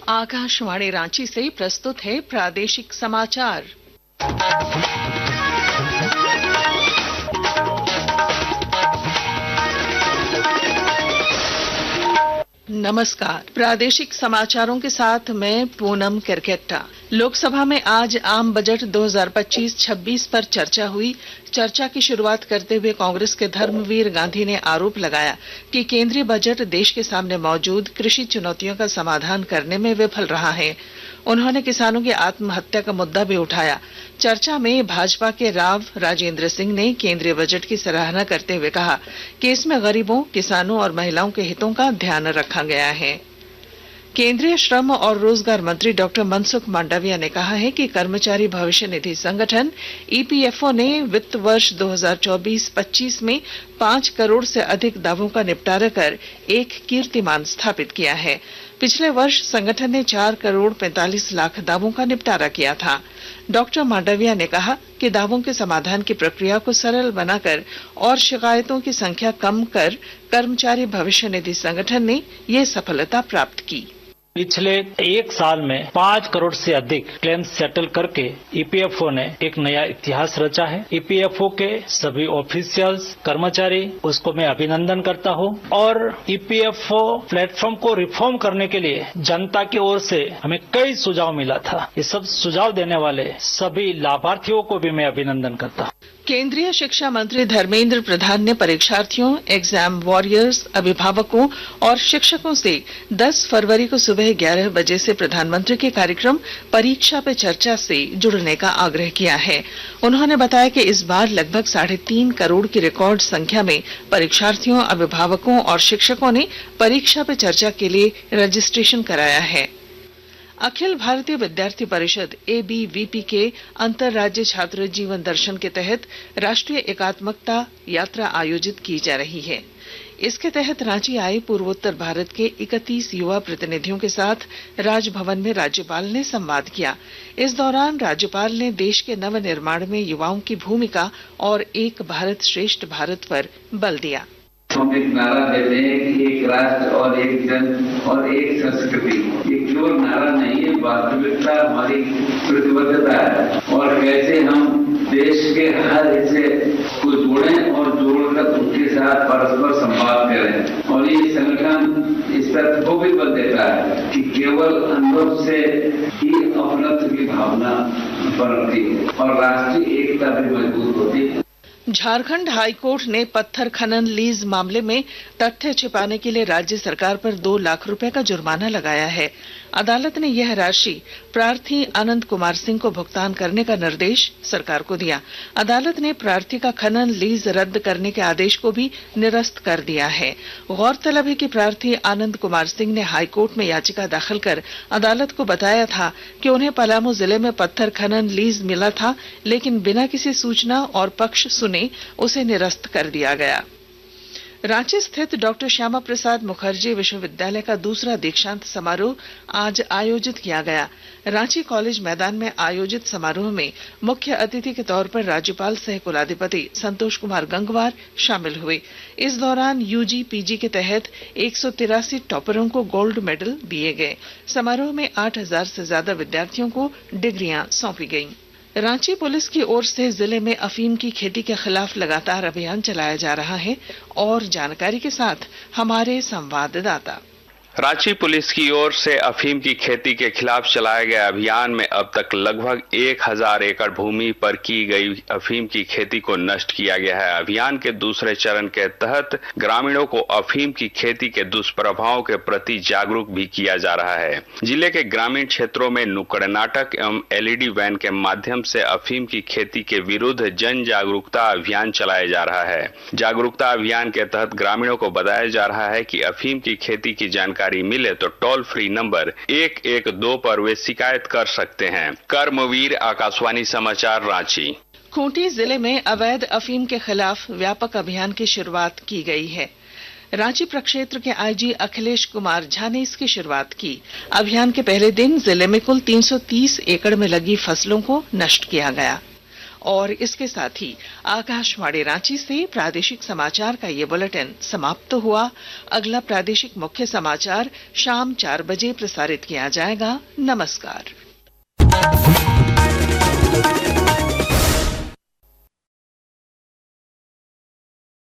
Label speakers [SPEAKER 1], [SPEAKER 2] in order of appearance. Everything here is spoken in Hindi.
[SPEAKER 1] आकाशवाणी रांची से प्रस्तुत है प्रादेशिक समाचार। नमस्कार, प्रादेशिक समाचारों के साथ मैं पूनम किरकेट्टा। लोकसभा में आज आम बजट 2025-26 पर चर्चा हुई। चर्चा की शुरुआत करते हुए कांग्रेस के धर्मवीर गांधी ने आरोप लगाया कि केंद्रीय बजट देश के सामने मौजूद कृषि चुनौतियों का समाधान करने में विफल रहा है। उन्होंने किसानों की आत्महत्या का मुद्दा भी उठाया। चर्चा में भाजपा के राव राजेंद्र सिंह ने केंद्रीय बजट की सराहना करते हुए कहा कि इसमें गरीबों, किसानों और महिलाओं के हितों का ध्यान रखा गया है। केंद्रीय श्रम और रोजगार मंत्री डॉक्टर मनसुख मांडविया ने कहा है कि कर्मचारी भविष्य निधि संगठन ईपीएफओ ने वित्त वर्ष 2024-25 में 5 करोड़ से अधिक दावों का निपटारा कर एक कीर्तिमान स्थापित किया है। पिछले वर्ष संगठन ने 4 करोड़ 45 लाख दावों का निपटारा किया था। डॉक्टर मांडविया ने कहा कि दावों के समाधान की प्रक्रिया को सरल बनाकर और शिकायतों की संख्या कम कर कर्मचारी भविष्य निधि संगठन ने ये सफलता प्राप्त की।
[SPEAKER 2] पिछले 1 साल में 5 करोड़ से अधिक क्लेम सेटल करके ईपीएफओ ने एक नया इतिहास रचा है। ईपीएफओ के सभी ऑफिशियल्स, कर्मचारी, उसको मैं अभिनंदन करता हूं। और ईपीएफओ प्लेटफॉर्म को रिफॉर्म करने के लिए जनता की ओर से हमें कई सुझाव मिला था। ये सब सुझाव देने वाले सभी लाभार्थियों को भी मैं अभिनंदन करता हूं।
[SPEAKER 1] केंद्रीय शिक्षा मंत्री धर्मेंद्र प्रधान ने परीक्षार्थियों, एग्जाम वॉरियर्स, अभिभावकों और शिक्षकों से 10 फरवरी को सुबह 11 बजे से प्रधानमंत्री के कार्यक्रम परीक्षा पे चर्चा से जुड़ने का आग्रह किया है। उन्होंने बताया कि इस बार लगभग 3.5 करोड़ की रिकॉर्ड संख्या में परीक्षार्थियों, अभिभावकों और शिक्षकों ने परीक्षा पे चर्चा के लिए रजिस्ट्रेशन कराया है। अखिल भारतीय विद्यार्थी परिषद एबीवीपी के अंतरराज्य छात्र जीवन दर्शन के तहत राष्ट्रीय एकात्मकता यात्रा आयोजित की जा रही है। इसके तहत रांची आए पूर्वोत्तर भारत के 31 युवा प्रतिनिधियों के साथ राजभवन में राज्यपाल ने संवाद किया। इस दौरान राज्यपाल ने देश के नव निर्माण में युवाओं की भूमिका और एक भारत श्रेष्ठ भारत पर बल दिया।
[SPEAKER 3] हम एक नारा देते हैं कि एक राष्ट्र और एक जन और एक संस्कृति। ये केवल नारा नहीं है, वास्तविकता हमारी प्रतिबद्धता है। और कैसे हम देश के हर हिस्से को जोड़ें और जोड़कर उनके साथ परस्पर संवाद करें। और ये संगठन इस पर वो भी बल देता है कि केवल अनुभव से ही अपनत्व की भावना बनती है और राष्ट्रीय एकता भी मजबूत होती है।
[SPEAKER 1] झारखंड हाईकोर्ट ने पत्थर खनन लीज मामले में तथ्य छिपाने के लिए राज्य सरकार पर 2 लाख रुपए का जुर्माना लगाया है। अदालत ने यह राशि प्रार्थी आनंद कुमार सिंह को भुगतान करने का निर्देश सरकार को दिया। अदालत ने प्रार्थी का खनन लीज रद्द करने के आदेश को भी निरस्त कर दिया है। गौरतलब है कि प्रार्थी आनंद कुमार सिंह ने हाईकोर्ट में याचिका दाखिल कर अदालत को बताया था कि उन्हें पलामू जिले में पत्थर खनन लीज मिला था, लेकिन बिना किसी सूचना और पक्ष सुने उसे निरस्त कर दिया गया। रांची स्थित डॉक्टर श्यामा प्रसाद मुखर्जी विश्वविद्यालय का दूसरा दीक्षांत समारोह आज आयोजित किया गया। रांची कॉलेज मैदान में आयोजित समारोह में मुख्य अतिथि के तौर पर राज्यपाल सह कुलाधिपति संतोष कुमार गंगवार शामिल हुए। इस दौरान यूजी पीजी के तहत 183 टॉपरों को गोल्ड मेडल दिए गए। समारोह में 8000 से ज्यादा विद्यार्थियों को डिग्रियां सौंपी गईं। रांची पुलिस की ओर से जिले में अफीम की खेती के खिलाफ लगातार अभियान चलाया जा रहा है। और जानकारी के साथ हमारे संवाददाता।
[SPEAKER 4] रांची पुलिस की ओर से अफीम की खेती के खिलाफ चलाए गए अभियान में अब तक लगभग 1000 एकड़ भूमि पर की गई अफीम की खेती को नष्ट किया गया है। अभियान के दूसरे चरण के तहत ग्रामीणों को अफीम की खेती के दुष्प्रभावों के प्रति जागरूक भी किया जा रहा है। जिले के ग्रामीण क्षेत्रों में नुक्कड़ नाटक एवं एलईडी वैन के माध्यम से अफीम की खेती के विरुद्ध जन जागरूकता अभियान चलाया जा रहा है। जागरूकता अभियान के तहत ग्रामीणों को बताया जा रहा है कि अफीम की खेती की जानकारी मिले तो टोल फ्री नंबर 112 पर वे शिकायत कर सकते हैं। कर्मवीर, आकाशवाणी समाचार, रांची।
[SPEAKER 1] खूंटी जिले में अवैध अफीम के खिलाफ व्यापक अभियान की शुरुआत की गई है। रांची प्रक्षेत्र के आईजी अखिलेश कुमार झा ने इसकी शुरुआत की। अभियान के पहले दिन जिले में कुल 330 एकड़ में लगी फसलों को नष्ट किया गया। और इसके साथ ही आकाशवाणी रांची से प्रादेशिक समाचार का ये बुलेटिन समाप्त हुआ। अगला प्रादेशिक मुख्य समाचार शाम 4 बजे प्रसारित किया जाएगा। नमस्कार।